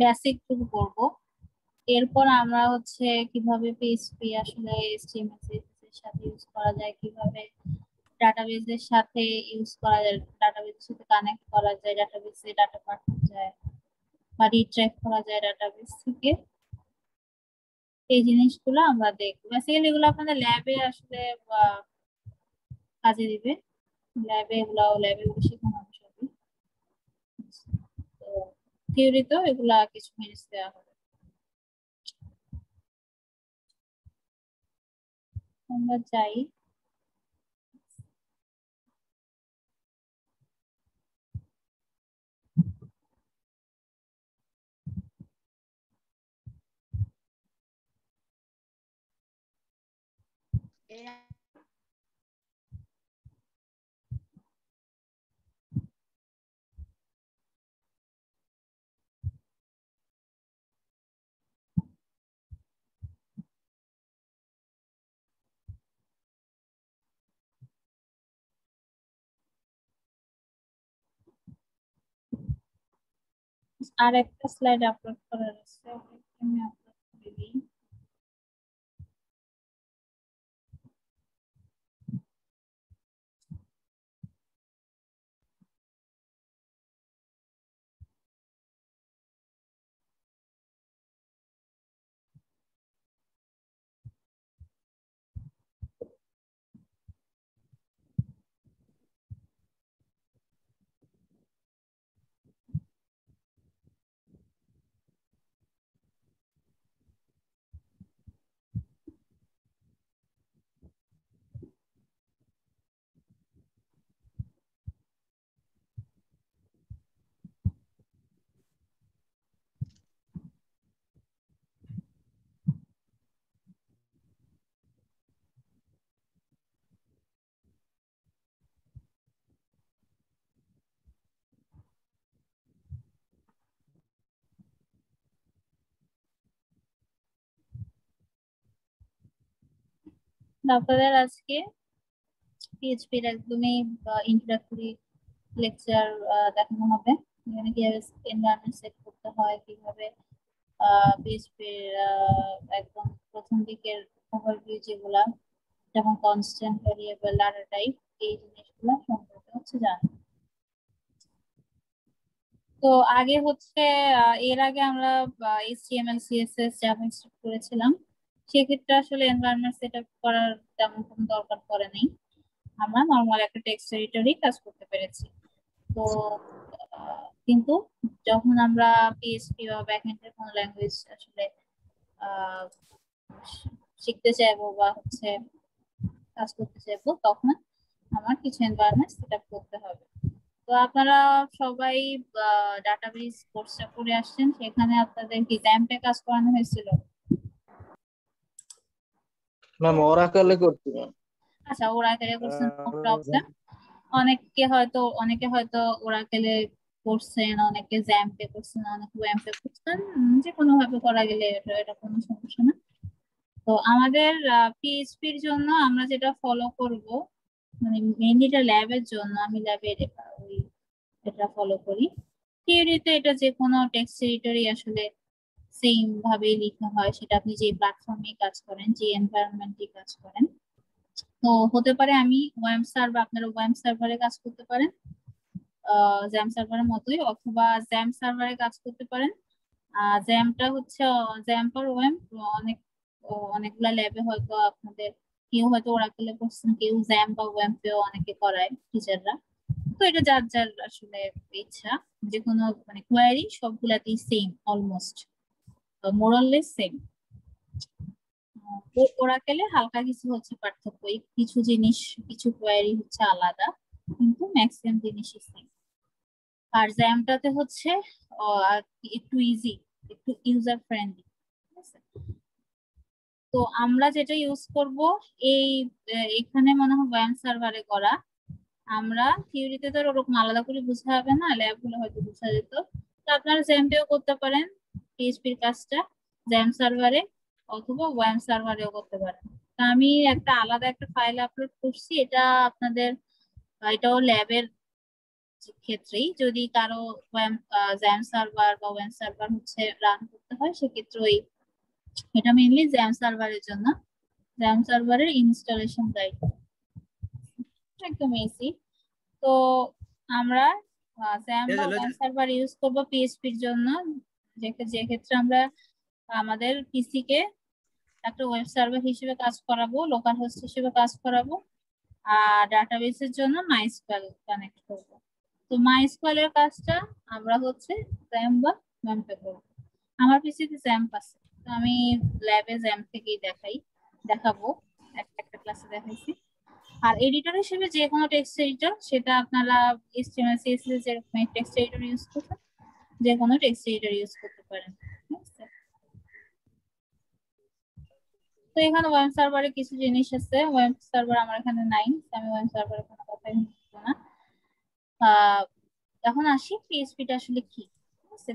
Basic টুকু করব। এরপর আমরা হচ্ছে কিভাবে পিএইচপি আসলে এইচটিএমএল এর সাথে ইউজ করা যায়, কিভাবে ডাটাবেজের সাথে ইউজ করা যায়, ডাটাবেজের সাথে কানেক্ট করা যায়, ডাটাবেজে ডাটা পাঠানো যায় বা রিট্রাইভ করা যায় ডাটাবেজ থেকে, এই জিনিসগুলো আমরা দেখবো। বেসিক্যালি এগুলো আপনাদের ল্যাবে আসলে কাজে দিবে, ল্যাবে শেখানো হবে সবই। তো থিওরিতেও এগুলা কিছু মিনিটস দেওয়া হবে। আমরা যাই। আর একটা স্লাইড আপলোড করার আছে, আমি আপলোড করে দিই। আপনাদের আজকে পিএইচপি এর একদমই ইন্ট্রোডাক্টরি লেকচার দেখানো হবে। এখানে কিভাবে এনভায়রনমেন্ট সেট করতে হয়, কিভাবে পিএইচপি একদম প্রথম দিকের ওভারভিউ যেগুলা, যেমন কনস্ট্যান্ট ভেরিয়েবল, ডাটা টাইপ, এই জিনিসগুলো সম্পর্কে হচ্ছে জানা। তো আগে হচ্ছে এর আগে আমরা এইচটিএমএল সিএসএস জাভাস্ক্রিপ্ট করেছিলাম। সেক্ষেত্রে আসলে এনভায়রনমেন্ট সেটআপ করার তেমন কোনো দরকার পড়ে নাই, আমরা নর্মাল একটা টেক্সট এডিটরই কাজ করতে পেরেছি। তো কিন্তু যখন আমরা পিএইচপি বা ব্যাকএন্ডের কোনো ল্যাঙ্গুয়েজ আসলে আহ, শিখতে চাইবো বা হচ্ছে কাজ করতে চাইবো, তখন আমার কিছু এনভায়রনমেন্ট সেটআপ করতে হবে। তো আপনারা সবাই ডাটাবেস কোর্সটা করে আসছেন, সেখানে আপনাদের কি জ্যাম্পে কাজ করানো হয়েছিল? ম্যাম ওরাকেলে করছি ম্যাম। আচ্ছা, ওরাকেলে করছেন, নো প্রবলেম। অনেকে হয়তো ওরাকেলে করছেন, অনেকে জ্যাম্পে করছেন, অনেকে ওয়াম্পে করছেন। যে কোনো ভাবে করা গেলে এটা কোনো সমস্যা না। তো আমাদের পিএইচপির জন্য আমরা যেটা ফলো করব, মানে মেইনলি এটা ল্যাবের জন্য, আমি ল্যাবের ওই এটা ফলো করি। থিওরিতে এটা যে কোনো টেক্সট এডিটরই আসলে সেম ভাবে লেখা হয়, সেটা আপনি যে প্ল্যাটফর্মে কাজ করেন, যে এনভায়রনমেন্টে কাজ করেন। তো হতে পারে আমি ওয়েব সার্ভার, আপনারা ওয়েব সার্ভারে কাজ করতে পারেন জ্যাম সার্ভারের মতোই, অথবা জ্যাম সার্ভারে কাজ করতে পারেন। জ্যামটা হচ্ছে জ্যাম ফর ওয়েব, অনেক অনেকগুলা ল্যাবে হয়তো আপনাদের, কেউ হয়তো ওরাকেলে করছেন, কেউ জ্যাম বা ওয়েবেও অনেকে করায় টিচাররা। তো এটা যার যার আসলে ইচ্ছা, যে কোনো মানে কোয়ারি সবগুলাতেই সেম, অলমোস্ট মোরাললেস সেম। ওরাকেলে হালকা কিছু হচ্ছে পার্থক্য, এই কিছু জিনিস, কিছু কোয়ারি হচ্ছে আলাদা, কিন্তু ম্যাক্সিমাম জিনিসই সেম। আর জ্যামটাতে হচ্ছে আর কি একটু ইজি, একটু ইউজার ফ্রেন্ডলি। ঠিক আছে, তো আমরা যেটা ইউজ করব এই এখানে মনে হয় ওয়েব সার্ভারে করা। আমরা থিওরিতে তো ওরকম আলাদা করে বোঝা হবে না, ল্যাব গুলো হয়তো বোঝা যেত। তো আপনারা জ্যাম্পেও করতে পারেন পিএইচপির কাজটা, জ্যাম সার্ভারে অথবা ওয়েব সার্ভারেও করতে পারেন। তো আমি আলাদা একটা ফাইল আপলোড করছি, এটা আপনাদের এটাও ল্যাবের ক্ষেত্রেই যদি কারো জ্যাম সার্ভার বা ওয়েব সার্ভার হচ্ছে রান করতে হয়, সেক্ষেত্রে এটা মেইনলি জ্যাম সার্ভারের জন্য। জ্যাম সার্ভারের ইনস্টলেশন গাইড একদম ইজি। তো আমরা জ্যাম বা ওয়েব সার্ভার ইউজ করবো পিএইচপির জন্য, যে ক্ষেত্রে আমরা আমাদের পিসি কে একটা ওয়েব সার্ভার হিসেবে কাজ করাবো, লোকাল হোস্ট হিসেবে কাজ করাবো, আর ডাটাবেসের জন্য মাইস্কুয়েল কানেক্ট করব। তো মাইস্কুয়েল এর কাজটা আমরা হচ্ছে জ্যাম বা জ্যাম্পে করবো। আমার পিসিতে জ্যাম্প আছে, তো আমি ল্যাবে জ্যাম্প থেকেই দেখাবো, একটা ক্লাসে দেখাইছি। আর এডিটর হিসেবে যে কোনো টেক্সট এডিটর, সেটা আপনারা HTML CSS এর টেক্সট এডিটর ইউজ করতে, যে কোনো টেক্সট এডিটর ইউজ করতে পারেন। ঠিক আছে, তো এখানে ওয়েব সার্ভারে কিছু জিনিস আছে। ওয়েব সার্ভার আমার এখানে নাই, আমি ওয়েব সার্ভারে কোনো কথাই বলবো না। এখন আসি পিএইচপিটা আসলে কি।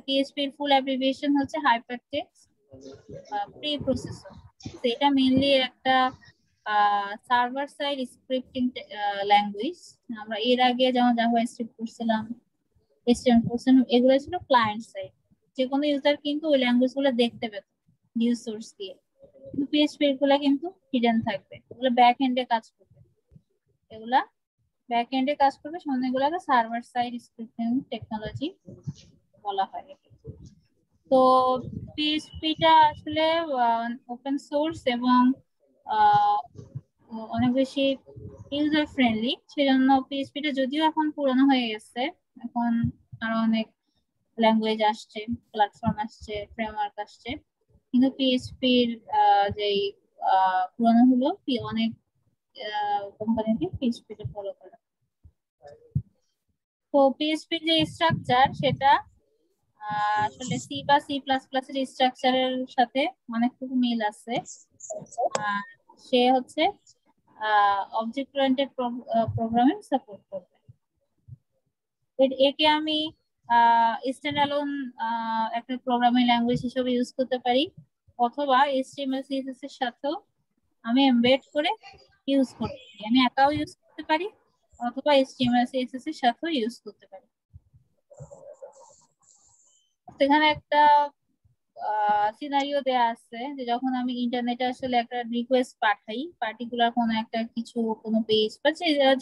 পিএইচপি এর ফুল অ্যাব্রিভিয়েশন হচ্ছে হাইপারটেক্সট প্রি প্রসেসর। এটা মেইনলি একটা সার্ভার সাইড স্ক্রিপ্টিং ল্যাঙ্গুয়েজ। আমরা এর আগে যেমন জাভাস্ক্রিপ্ট করছিলাম, HTML করছিলাম, এগুলো ছিল ক্লায়েন্ট সাইড। যে কোনো ইউজার কিন্তু ওই ল্যাঙ্গুয়েজ গুলো দেখতে পেত নিউজ সোর্স দিয়ে, কিন্তু পিএইচপি এগুলো কিন্তু হিডেন থাকবে, এগুলো ব্যাক এন্ডে কাজ করবে। এগুলা ব্যাক এন্ডে কাজ করবে, সামনে এগুলাকে সার্ভার সাইড স্ক্রিপ্টিং টেকনোলজি বলা হয়। তো পিএইচপিটা আসলে ওপেন সোর্স এবং অনেক বেশি ইউজার ফ্রেন্ডলি, সেজন্য পিএইচপিটা যদিও এখন পুরনো হয়ে গেছে, এখন আরো অনেক ল্যাঙ্গুয়েজ আসছে, প্ল্যাটফর্ম আসছে, ফ্রেমওয়ার্ক আসছে, কিন্তু পিএইচপির যেই পুরনো হলো অনেক কোম্পানিতে পিএইচপিটা ফলো করে। তো পিএইচপির যে স্ট্রাকচার, সেটা আসলে সি বা সি প্লাস প্লাস এর স্ট্রাকচারের সাথে অনেকটুকু মিল আছে। সে হচ্ছে অবজেক্ট ওরিয়েন্টেড প্রোগ্রামিং সাপোর্ট করবে। একে আমি স্ট্যান্ডঅ্যালোন একটা প্রোগ্রামিং ল্যাঙ্গুয়েজ হিসেবে ইউজ করতে পারি, অথবা HTML CSS এর সাথেও আমি এমবেড করে ইউজ করতে পারি। আমি একাও ইউজ করতে পারি, অথবা HTML CSS এর সাথেও ইউজ করতে পারি। সেখানে একটা সিনারিও দেয়া আছে যে যখন আমি ইন্টারনেটে আসলে একটা রিকোয়েস্ট পাঠাই, পার্টিকুলার কোনো একটা কিছু, কোনো পেজ বা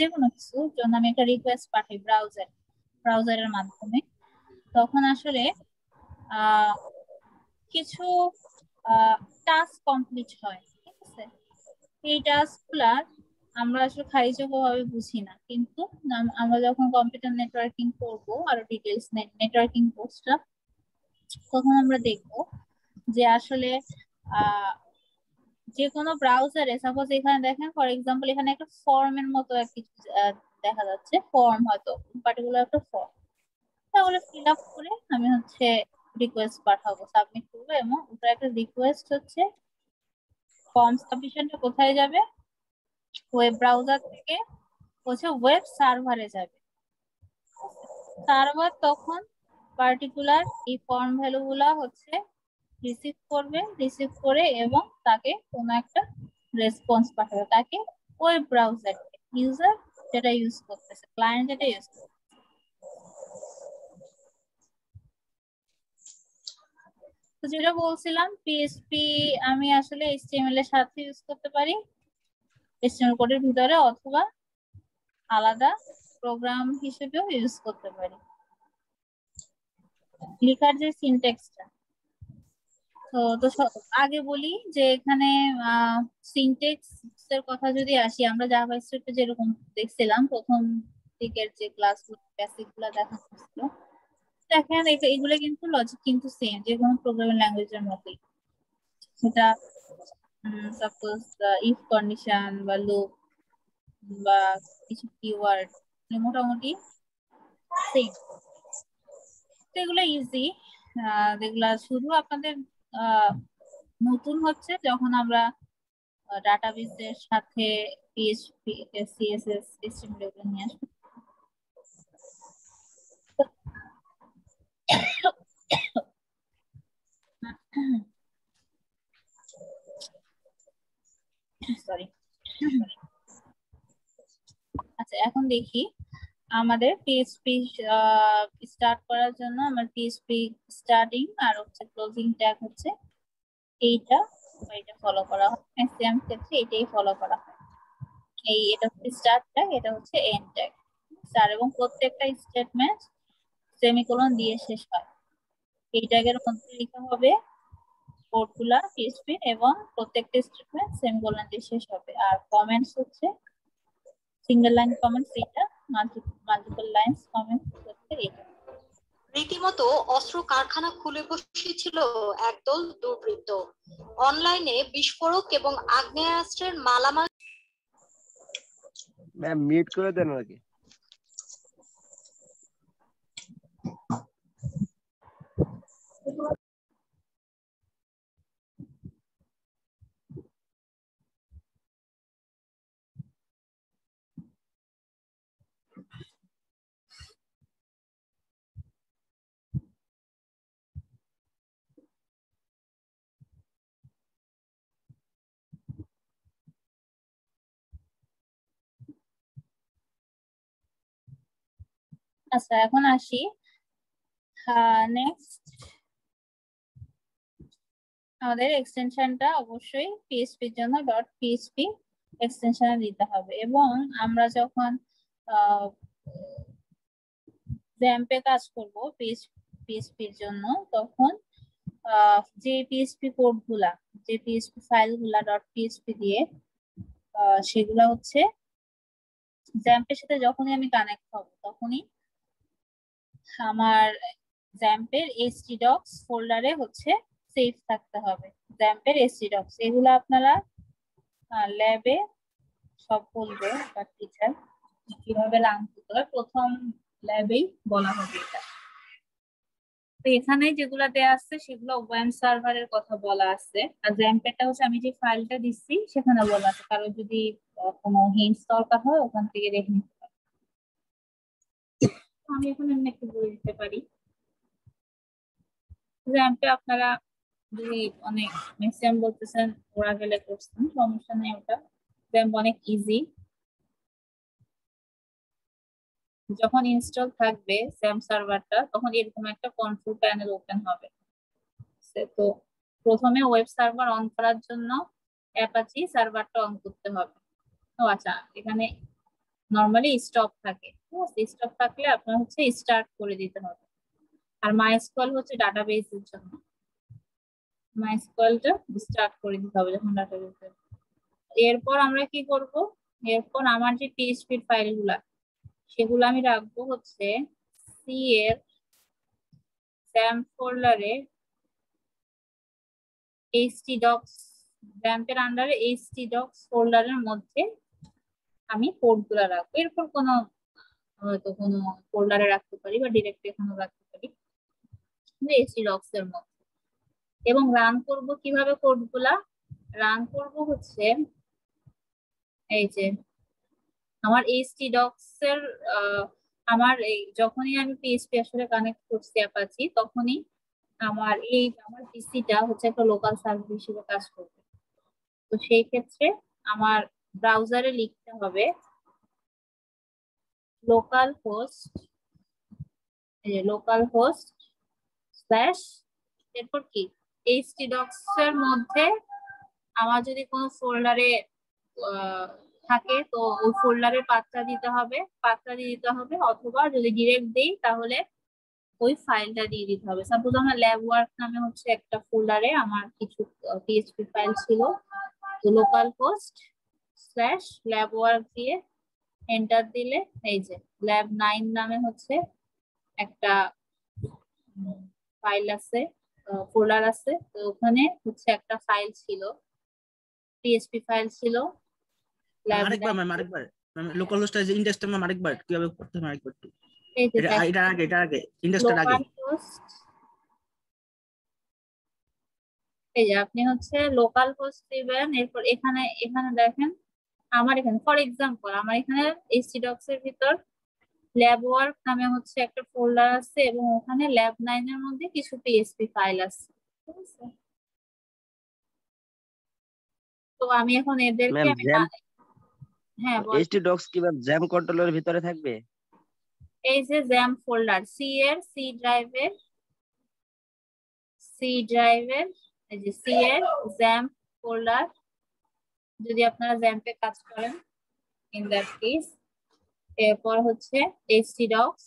যে কোনো কিছু জন্য আমি একটা রিকোয়েস্ট পাঠাই ব্রাউজারের মাধ্যমে, তখন আসলে কিছু টাস্ক কমপ্লিট হয়। ঠিক আছে, এই টাস্ক গুলার আমরা আসলে খারিজভাবে বুঝি না, কিন্তু আমরা যখন কম্পিউটার নেটওয়ার্কিং করবো, আরো ডিটেলস নেটওয়ার্কিং কোর্সটা, তখন আমরা দেখবো যে আসলে যে কোনো ব্রাউজারে, সাপোজ এখানে দেখেন ফর এক্সাম্পল, এখানে একটা ফর্মের মতো কিছু দেখা যাচ্ছে, ফর্ম, হয়তো পার্টিকুলার একটা ফর্ম, তাহলে ফিল আপ করে আমি হচ্ছে রিকোয়েস্ট পাঠাবো, সাবমিট করবো, এবং ওটা একটা রিকোয়েস্ট হচ্ছে ফর্ম সাবমিশনটা কোথায় যাবে, ওয়েব ব্রাউজার থেকে হচ্ছে ওয়েব সার্ভারে যাবে। সার্ভার তখন পার্টিকুলার এই ফর্ম ভ্যালু গুলা হচ্ছে রিসিভ করে এবং তাকে কোনো একটা রেসপন্স পাঠাবে, তাকে ওয়েব ব্রাউজার ইউজার যেটা ইউজ করতেছে, ক্লায়েন্ট যেটা ইউজ করতেছে। তো যেটা বলছিলাম, পিএইচপি আমি আসলে HTML এর সাথে ইউজ করতে পারি, HTML কোডের ভিতরে, অথবা আলাদা প্রোগ্রাম হিসেবেও ইউজ করতে পারি। লেখার যে সিনট্যাক্সটা, তো আগে বলি যে এখানে সিনট্যাক্স এর কথা যদি আসি, আমরা জাভাস্ক্রিপ্টে যেরকম দেখছিলাম প্রথম দিকের যে ক্লাসগুলো, বেসিক গুলো দেখা হচ্ছিল, দেখেন এগুলো কিন্তু লজিক কিন্তু সেম, যে কোনো প্রোগ্রামিং ল্যাঙ্গুয়েজের মতোই। সেটা সাপোজ ইফ কন্ডিশন বা লুপ বা কিছু কিওয়ার্ড, মোটামুটি সেম। তো এগুলো ইজি, এগুলা শুধু আপনাদের নতুন হচ্ছে যখন আমরা ডাটাবেসের সাথে পিএইচপি সিএসএস HTML এগুলো নিয়ে আসবো। সরি। আচ্ছা, এখন দেখি আমাদের পিএইচপি স্টার্ট করার জন্য আমার পিএইচপি স্টার্টিং আর হচ্ছে ক্লোজিং ট্যাগ হচ্ছে এইটা ফলো করা হয়, ম্যাক্সিমাম ক্ষেত্রে এটাই ফলো করা হয়। এটা হচ্ছে স্টার্ট ট্যাগ, এটা হচ্ছে এন্ড ট্যাগ স্যার, এবং প্রত্যেকটা স্টেটমেন্ট সেমিকোলন দিয়ে শেষ হয়। এই ট্যাগের মধ্যে লিখা হবে কোডগুলা পিএইচপি এবং প্রত্যেকটা স্টেটমেন্ট সেমিকোলন দিয়ে শেষ হবে। আর কমেন্টস হচ্ছে সিঙ্গেল লাইন কমেন্টস, এটা মাল্টিপল লাইনস কমেন্টস হচ্ছে এটা। রীতিমতো অস্ত্র কারখানা খুলে বসেছিল একদল দুর্বৃত্ত। অনলাইনে বিস্ফোরক এবং আগ্নেয়াস্ত্রের মালামাল। ম্যাম মিউট করে দেন নাকি? আচ্ছা, এখন আসি নেক্সট। আমাদের এক্সটেনশনটা অবশ্যই পিএইচপির জন্য .php এক্সটেনশনে দিতে হবে। এবং আমরা যখন জ্যাম্পে কাজ করব পিএইচপির জন্য, তখন যে পিএইচপি কোডগুলা, যে পিএইচপি ফাইলগুলা .php দিয়ে সেগুলা হচ্ছে জ্যাম্পের সাথে যখনই আমি কানেক্ট হব তখনই আমার জ্যাম্পের htdocs ফোল্ডারে হচ্ছে সেভ থাকতে হবে। জ্যাম্পের htdocs এগুলো আপনারা ল্যাবে সব বলবে, বা টিচার কিভাবে রান করতে হয় প্রথম ল্যাবেই বলা হবে এটা। তো এখানে যেগুলা দেয়া আছে সেগুলো ওয়েব সার্ভারের কথা বলা আছে, আর জ্যাম্পেরটা হচ্ছে আমি যে ফাইলটা দিচ্ছি সেখানে বলা আছে, কারণ যদি কোনো হিন্টস দরকার হয় ওখান থেকে দেখে নিতে পারি। আমি এখন এমনি একটু বলে দিতে পারি। জ্যাম্পে আপনারা যদি অনেক ম্যাক্সিমাম বলতেছেন ওরা গেলে করছেন, সমস্যা নেই, ওটা জ্যাম্প অনেক ইজি। যখন ইনস্টল থাকবে জ্যাম্প সার্ভারটা তখন এরকম একটা কন্ট্রোল প্যানেল ওপেন হবে। তো প্রথমে ওয়েব সার্ভার অন করার জন্য অ্যাপাচি সার্ভারটা অন করতে হবে। ও আচ্ছা, এখানে নরমালি স্টপ থাকে, ঠিক আছে? স্টপ থাকলে আপনার হচ্ছে স্টার্ট করে দিতে হবে। আর মাইস্কুয়েল হচ্ছে ডাটাবেসের জন্য, মাইস্কুয়েলটা স্টার্ট করে দিতে হবে যখন ডাটাবেসে। এরপর আমরা কি করব, এরপর আমার যে পিএইচপি ফাইলগুলা সেগুলো আমি রাখবো হচ্ছে সি এর জ্যাম্প ফোল্ডারে, htdocs জ্যাম্পের আন্ডারে htdocs ফোল্ডারের মধ্যে আমি কোডগুলো রাখবো। এরপর কোনো হয়তো কোনো ফোল্ডারে রাখতে পারি বা ডিরেক্ট এখানে রাখতে পারি htdocs এর মধ্যে। এবং রান করব কিভাবে, কোডগুলা রান করব হচ্ছে এই যে আমার htdocs এর আমার এই যখনই আমি পিএইচপি আসলে কানেক্ট করছি অ্যাপাচি, তখনই আমার পিসিটা হচ্ছে একটা লোকাল সার্ভার হিসেবে কাজ করবে। তো সেই ক্ষেত্রে আমার ব্রাউজারে লিখতে হবে লোকাল হোস্ট স্ল্যাশ, এরপর কি htdocs এর মধ্যে আমার যদি কোনো ফোল্ডারে থাকে তো ওই ফোল্ডারের পাত্রা দিতে হবে, অথবা যদি ডিরেক্ট দেই তাহলে ওই ফাইলটা দিয়ে দিতে হবে। সাপোজ আমার ল্যাব ওয়ার্ক নামে হচ্ছে একটা ফোল্ডারে আমার কিছু পিএইচপি ফাইল ছিল, তো local host slash lab work দিয়ে এন্টার দিলে এই যে lab9 নামে হচ্ছে একটা ফাইল আছে, ফোল্ডার আছে। তো ওখানে হচ্ছে একটা ফাইল ছিল, পিএইচপি ফাইল ছিল আরেকবার লোকাল হোস্ট আছে ইন্ডেক্সটা আরেকবার কিভাবে করতে হবে আরেকবার একটু। এটা আগে ইন্ডেক্সটার আগে এই যে আপনি হচ্ছে লোকাল হোস্ট দিবেন। এরপর এখানে দেখেন আমার এখানে ফর এক্সাম্পল আমার এখানে htdocs এর ভিতর ল্যাব ওয়ার্ক নামে হচ্ছে একটা ফোল্ডার আছে এবং ওখানে lab9 এর মধ্যে কিছু পিএইচপি ফাইল আছে, ঠিক আছে? তো আমি এখন এদেরকে ম্যাম হ্যাঁ htdocs কি ম্যাম জ্যাম কন্ট্রোলের ভিতরে থাকবে? এই যে জ্যাম ফোল্ডার সি ড্রাইভের এই যে সি এর জ্যাম ফোল্ডার, যদি আপনারা জ্যাম্পে কাজ করেন ইন দ্যাট কেস, এরপর হচ্ছে htdocs,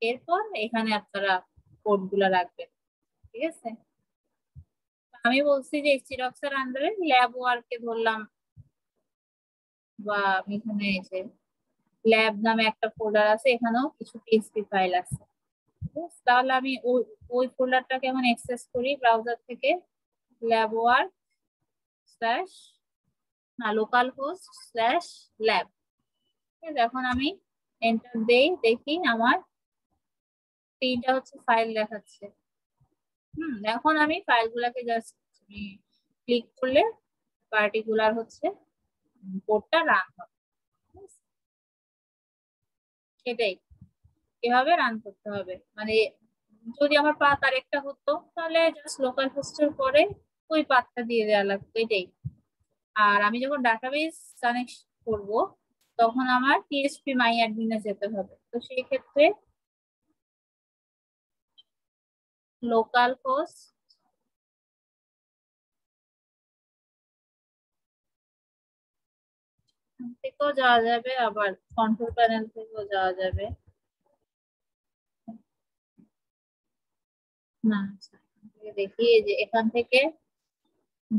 এরপর এখানে আপনারা কোড গুলা রাখবেন। ঠিক আছে, আমি বলছি যে htdocs এর আন্ডারে ল্যাব ওয়ার্কে ধরলাম, বা এখানে এই যে ল্যাব নামে একটা ফোল্ডার আছে, এখানেও কিছু পিএইচপি ফাইল আছে। তাহলে আমি ওই ফোল্ডারটাকে এখন অ্যাক্সেস করি ব্রাউজার থেকে, lab work slash local host slash lab. এখন আমি এন্টার দেই, দেখি আমার 3টা হচ্ছে ফাইল দেখাচ্ছে। এখন আমি ফাইলগুলোকে জাস্ট ক্লিক করলে পার্টিকুলার হচ্ছে কোডটা রান হবে। সেটাই এভাবে রান করতে হবে। মানে যদি আমার পাথ আরেকটা হতো তাহলে জাস্ট লোকাল হোস্টের পরে ওই পাথটা দিয়ে দেওয়া লাগতো, এটাই। আর আমি যখন ডাটাবেস কানেক্ট করব তখন আমার পিএইচপি মাই অ্যাডমিনে যেতে হবে, তো সেই ক্ষেত্রে লোকাল হোস্ট থেকেও যাওয়া যাবে, আবার কন্ট্রোল প্যানেল থেকেও যাওয়া যাবে। না আচ্ছা, দেখি এই যে এখান থেকে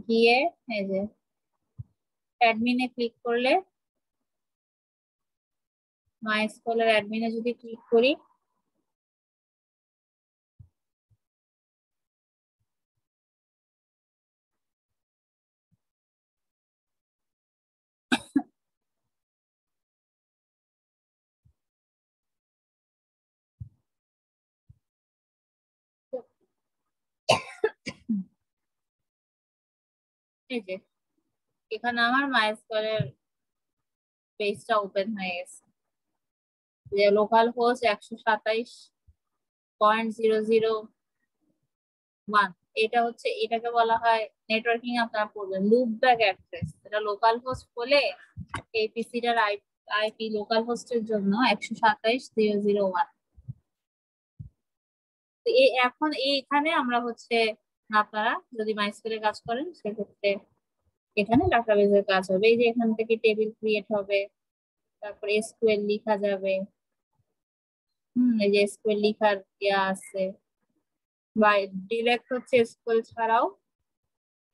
গিয়ে এই যে অ্যাডমিনে ক্লিক করলে, মাইস্কুলের অ্যাডমিনে যদি ক্লিক করি, এই যে এখানে আমার মাইস্কুলের পেজটা ওপেন হয়ে গেছে। যে লোকাল হোস্ট 127.0.0.1, এটা হচ্ছে, এটাকে বলা হয় নেটওয়ার্কিং আপনারা পড়বেন লুপ ব্যাক অ্যাড্রেস। এটা লোকাল হোস্ট বলে এই পিসিটার আইপি লোকাল হোস্টের জন্য 127.0.0.1। এখন এইখানে আমরা হচ্ছে, আপনারা যদি মাইস্কুলে কাজ করেন সেক্ষেত্রে এখানে ডাটাবেসের কাজ হবে। এই যে এখান থেকে টেবিল ক্রিয়েট হবে, তারপরে এসকিউএল লেখা যাবে। এই যে এসকিউএল লেখার ইয়া আছে, বা ডিরেক্ট হচ্ছে এসকিউএল ছাড়াও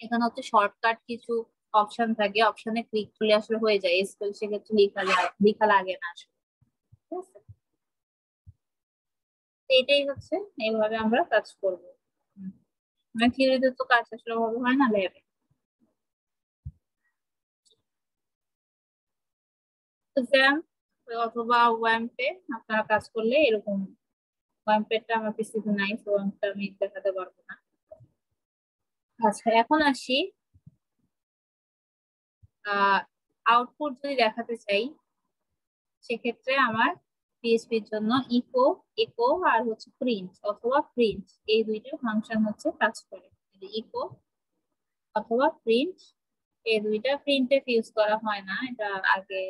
এখানে হচ্ছে শর্টকাট কিছু অপশন থাকে, অপশনে ক্লিক করলে আসলে হয়ে যায় এসকিউএল, সেক্ষেত্রে লেখা লাগে না আসলে। ঠিক আছে, এটাই হচ্ছে, এইভাবে আমরা কাজ করব। মানে থিওরিতে তো কাজ আসলে ভাবে হয় না, ল্যাবে। জ্যাম্প অথবা ওয়াম্পে আপনারা কাজ করলে এরকম, ওয়াম্পেরটা আমার পিসিতে নাই, তো ওয়াম্পটা আমি দেখাতে পারবো না। আচ্ছা, এখন আসি আউটপুট যদি দেখাতে চাই, সেক্ষেত্রে আমার পিএইচপির জন্য ইকো আর হচ্ছে প্রিন্ট অথবা প্রিন্ট, এই দুইটা ফাংশন হচ্ছে কাজ করে। ইকো অথবা প্রিন্ট, এই দুইটা প্রিন্টে ইউজ করা হয় না, এটা আগে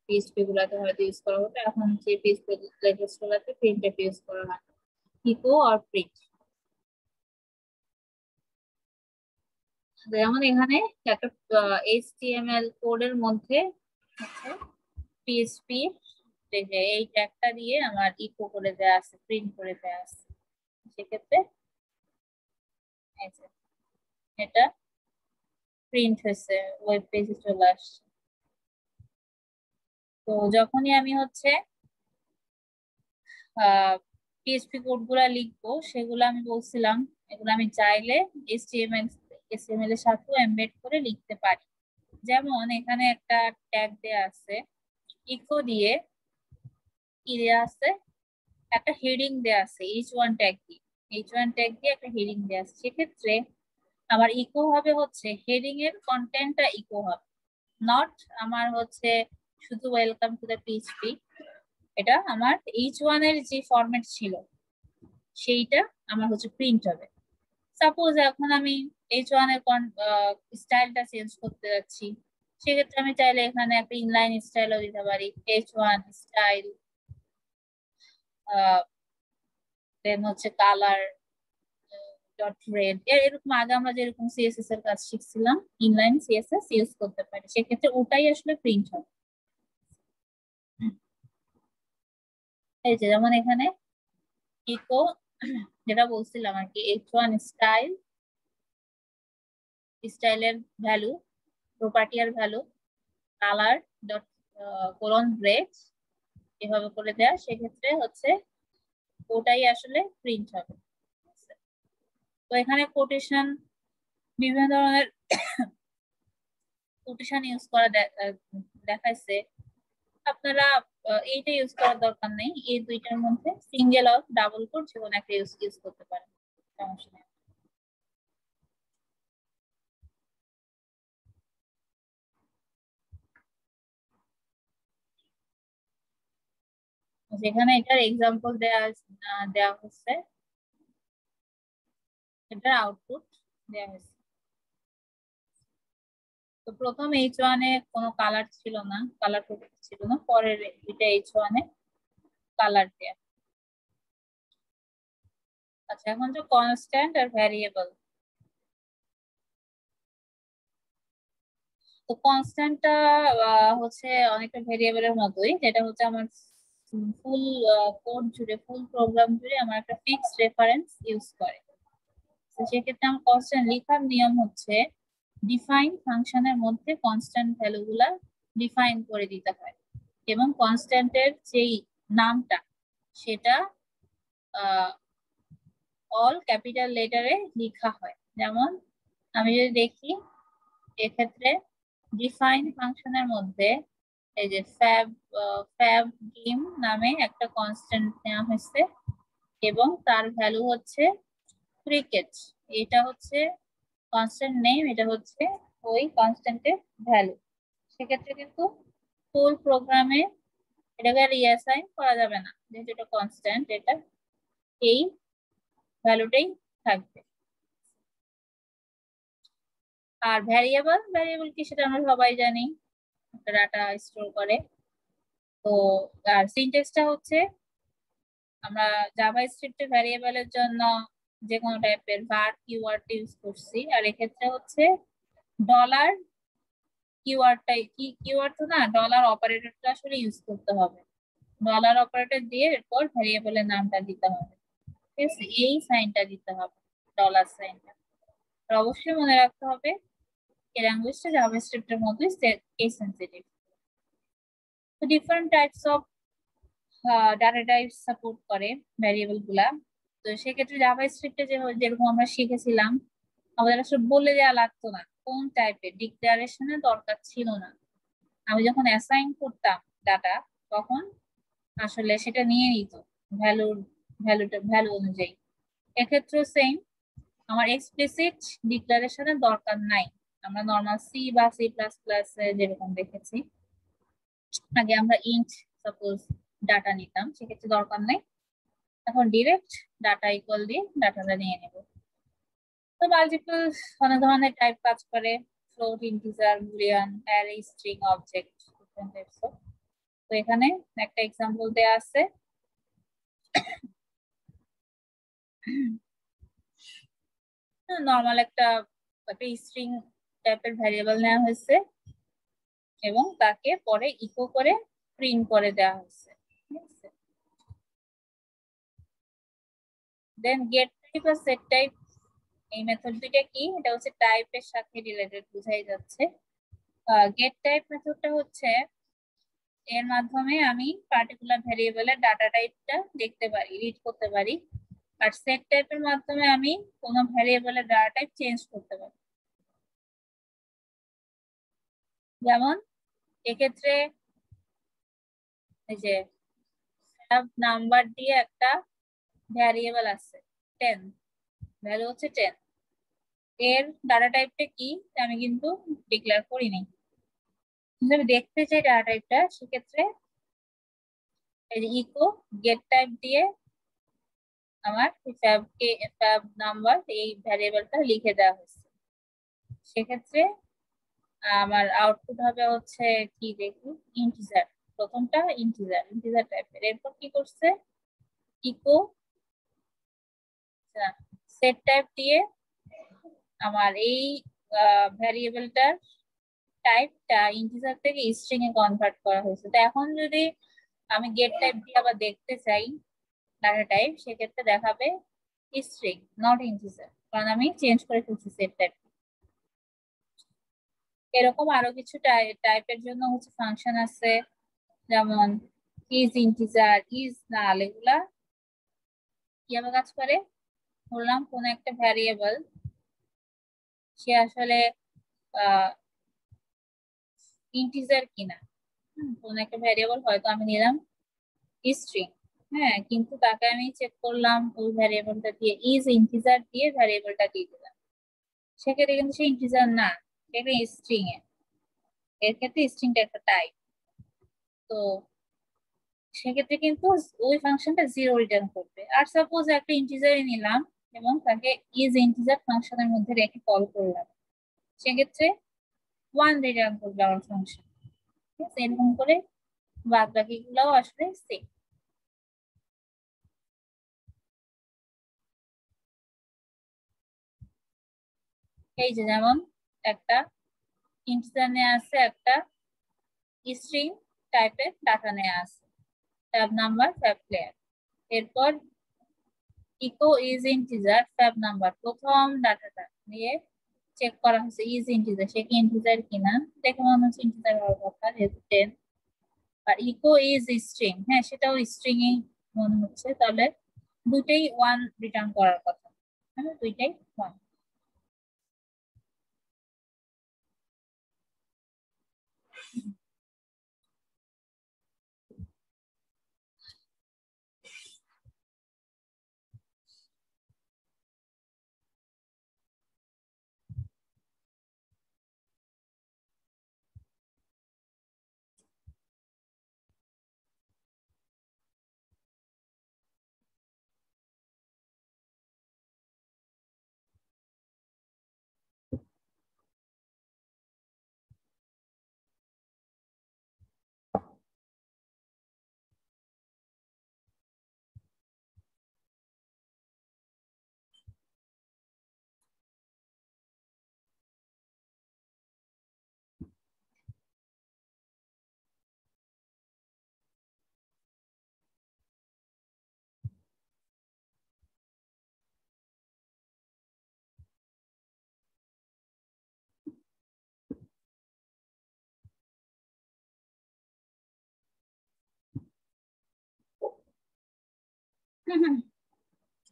পিএইচপি গুলাতে হয়তো ইউজ করা হতো, এখন যে পিএইচপি লেটেস্ট গুলাতে প্রিন্টে ইউজ করা হয়, ইকো আর প্রিন্ট। যেমন এখানে একটা HTML কোডের মধ্যে পিএইচপি এই ট্যাগটা দিয়ে আমার ইকো করে দেয়া আছে, প্রিন্ট করে দেয়া আছে, সেক্ষেত্রে এটা প্রিন্ট হয়েছে, ওয়েব পেজে চলে আসছে। তো যখনই আমি হচ্ছে পিএইচপি কোড গুলা লিখবো, সেগুলো আমি বলছিলাম এগুলো আমি চাইলে HTML এর সাথেও এমবেড করে লিখতে পারি। যেমন এখানে একটা ট্যাগ দেয়া আছে, ইকো দিয়ে কি দেয়া আছে, একটা হেডিং দেয়া আছে h1 ট্যাগ দিয়ে, h1 ট্যাগ দিয়ে একটা হেডিং দেয়া আছে। সেক্ষেত্রে আমার ইকো হবে হচ্ছে হেডিং এর কন্টেন্টটা ইকো হবে, নট আমার হচ্ছে শুধু ওয়েলকাম টু দ্য পিএইচপি। এটা আমার h1 এর যে ফরম্যাট ছিল সেইটা আমার হচ্ছে প্রিন্ট হবে। সাপোজ এখন আমি h1 এর স্টাইলটা চেঞ্জ করতে যাচ্ছি, সেক্ষেত্রে আমি চাইলে এখানে একটা ইনলাইন স্টাইলও দিতে পারি, h1 স্টাইল দেন হচ্ছে কালার ডট রেড, এরকম আগে আমরা যেরকম সিএসএস এর কাজ শিখছিলাম ইনলাইন সিএসএস ইউজ করতে পারি, সেক্ষেত্রে ওটাই আসলে প্রিন্ট হবে। এই যে যেমন এখানে ইকো যেটা বলছিলাম আর কি, H1 স্টাইলের ভ্যালু, প্রপার্টি আর value, colour dot colon break এভাবে করে দেয়া, সেক্ষেত্রে হচ্ছে ওটাই আসলে প্রিন্ট হবে। তো এখানে কোটেশন, বিভিন্ন ধরনের কোটেশন ইউজ করা দেখাইছে, আপনারা এইটা ইউজ করার দরকার নেই, এই দুইটার মধ্যে সিঙ্গেল অর ডাবল কোট যে কোনো একটা ইউজ করতে পারেন, সমস্যা নেই। যেখানে এটার এক্সাম্পল দেওয়া হচ্ছে, এটার আউটপুট দেওয়া হয়েছে। তো প্রথম H1 এ কোনো কালার ছিল না, কালার প্রোটেক্ট ছিল না, পরের এটা H1 এ কালার দেয়া। আচ্ছা, এখন যে কনস্ট্যান্ট আর ভ্যারিয়েবল, তো কনস্ট্যান্টটা হচ্ছে অনেকটা ভেরিয়েবলের মতোই, যেটা হচ্ছে আমার ফুল কোড জুড়ে, ফুল প্রোগ্রাম জুড়ে আমার একটা ফিক্সড রেফারেন্স ইউজ করে। তো সেক্ষেত্রে আমার কনস্ট্যান্ট লেখার নিয়ম হচ্ছে ডিফাইন ফাংশনের মধ্যে কনস্ট্যান্ট ভ্যালুগুলা ডিফাইন করে দিতে হয়, এবং কনস্ট্যান্টের যেই নামটা সেটা অল ক্যাপিটাল লেটারে লেখা হয়। যেমন আমি যদি দেখি এক্ষেত্রে ডিফাইন ফাংশনের মধ্যে এই যে ফ্যাব গেম নামে একটা কনস্ট্যান্ট নেওয়া হয়েছে, এবং তার ভ্যালু হচ্ছে ক্রিকেট, এটা হচ্ছে কনস্ট্যান্ট নেম, এটা হচ্ছে ওই কনস্ট্যান্টের ভ্যালু। সেক্ষেত্রে কিন্তু ফুল প্রোগ্রামে এটাকে রিঅ্যাসাইন করা যাবে না, যেহেতু এটা কনস্ট্যান্ট, এটা এই ভ্যালুটাই থাকবে। আর ভ্যারিয়েবল কি সেটা আমরা সবাই জানি, ডাটা স্টোর করে। তো আর সিনট্যাক্সটা হচ্ছে আমরা জাভা স্ক্রিপ্টে ভ্যারিয়েবলের জন্য যে কোনো টাইপের var কিওয়ার্ড ইউজ করছি, আর এক্ষেত্রে হচ্ছে ডলার কিওয়ার্ডটাই, কিওয়ার্ড তো না, ডলার অপারেটরটা আসলে ইউজ করতে হবে। ডলার অপারেটর দিয়ে এরপর ভ্যারিয়েবলের নামটা দিতে হবে, ঠিক আছে, এই সাইনটা দিতে হবে, ডলার সাইনটা। আর অবশ্যই মনে রাখতে হবে এই ল্যাঙ্গুয়েজটা জাভাস্ক্রিপ্টের মতোই কেস সেনসিটিভ। তো different types of data type support করে ভ্যারিয়েবল গুলা। তো সেক্ষেত্রে জাভাস্ক্রিপ্টে যেরকম আমরা শিখেছিলাম, আমাদের আসলে বলে দেওয়া লাগতো না কোন টাইপের, ডিক্লারেশনের দরকার ছিল না। আমি যখন অ্যাসাইন করতাম ডাটা, তখন আসলে সেটা নিয়ে নিত ভ্যালু অনুযায়ী। এক্ষেত্রে সেম, আমার এক্সপ্লিসিট ডিক্লারেশনের দরকার নাই। আমরা নর্মাল সি বা সি প্লাস প্লাস যেরকম দেখেছি, আগে আমরা ইন্ট সাপোজ ডাটা নিতাম, সেক্ষেত্রে দরকার নাই, এখন ডিরেক্ট ডাটা ইকুয়াল দিয়ে ডাটাটা নিয়ে নেব। তো মাল্টিপল অনেক ধরনের টাইপ কাজ করে, float, integer, Boolean, array, string, object, different types of. তো এখানে একটা এক্সাম্পল দেয়া আছে, নর্মাল একটা স্ট্রিং টাইপের ভ্যারিয়েবল নেওয়া হয়েছে এবং তাকে পরে ইকো করে প্রিন্ট করে দেওয়া হয়েছে, ঠিক আছে। দেন গেট টাইপ আর সেট টাইপ, এই মেথড দুইটা কি, এটা হচ্ছে টাইপের সাথে রিলেটেড, বোঝাই যাচ্ছে। গেট টাইপ মেথডটা হচ্ছে এর মাধ্যমে আমি পার্টিকুলার ভ্যারিয়েবলের ডাটা টাইপটা দেখতে পারি, রিড করতে পারি। আর সেট টাইপের মাধ্যমে আমি কোনো ভ্যারিয়েবলের ডাটা টাইপ চেঞ্জ করতে পারি। যেমন এক্ষেত্রে এই যে নাম্বার দিয়ে একটা ভ্যারিয়েবল আছে 10, ভ্যালু হচ্ছে 10, এর ডাটা টাইপটা কি আমি কিন্তু ডিক্লেয়ার করিনি। যদি আমি দেখতে চাই ডাটা টাইপটা, সেক্ষেত্রে এই যে ইকো গেট টাইপ দিয়ে আমার ফ্যাব নাম্বার এই ভ্যারিয়েবলটা লিখে দেওয়া হয়েছে। সেক্ষেত্রে আমার আউটপুট হবে হচ্ছে কি দেখি, ইন্টিজার, প্রথমটা ইন্টিজার টাইপের। এরপর কি করছে, ইকো সেট টাইপ দিয়ে আমার এই ভ্যারিয়েবলটার টাইপটা ইন্টিজার থেকে স্ট্রিং এ কনভার্ট করা হয়েছে। তো এখন যদি আমি গেট টাইপ দিয়ে আবার দেখতে চাই ডাটা টাইপ, সেক্ষেত্রে দেখাবে স্ট্রিং নট ইন্টিজার, কারণ আমি চেঞ্জ করে ফেলছি সেট টাইপ। এরকম আরো কিছু টাইপের জন্য হচ্ছে ফাংশন আছে, যেমন ইজ ইন্টিজার, ইজ নাল, এগুলা কিভাবে কাজ করে বললাম, কোন একটা ভ্যারিয়েবল সে আসলে ইন্টিজার কিনা। কোন একটা ভ্যারিয়েবল হয়তো আমি নিলাম স্ট্রিং, হ্যাঁ, কিন্তু তাকে আমি চেক করলাম ওই ভ্যারিয়েবলটা দিয়ে ইজ ইন্টিজার দিয়ে ভ্যারিয়েবলটা দিয়ে দিলাম, সেক্ষেত্রে কিন্তু সে ইন্টিজার না, এটা স্ট্রিং এর ক্ষেত্রে স্ট্রিংটা একটা টাইপ। তো সেক্ষেত্রে কিন্তু ওই ফাংশনটা 0 রিটার্ন করবে। আর সাপোজ একটা ইন্টিজারই নিলাম এবং তাকে ইজ ইন্টিজার ফাংশনের মধ্যে রেখে কল করলাম, সেক্ষেত্রে 1 রিটার্ন করবে আমার ফাংশন। ঠিক আছে, এরকম করে বাদ বাকি গুলাও আসলে সেম। এই যে যেমন একটা ইন্টিজার নেওয়া আছে, একটা স্ট্রিং টাইপের ডাটা নেওয়া আছে, ট্যাব নাম্বার, ট্যাব প্লেয়ার, এরপর echo is integer, tab number, প্রথম ডাটাটা দিয়ে চেক করা হচ্ছে ইজ ইন্টিজার, সে কি ইন্টিজার কিনা, দেখে মনে হচ্ছে ইন্টিজার হওয়ার কথা যেহেতু 10। আর ইকো ইজ স্ট্রিং, হ্যাঁ সেটাও স্ট্রিং এই মনে হচ্ছে, তাহলে দুটেই 1 রিটার্ন করার কথা, হ্যাঁ দুইটাই 1।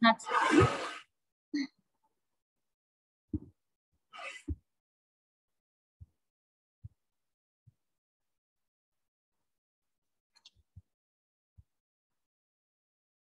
আচ্ছা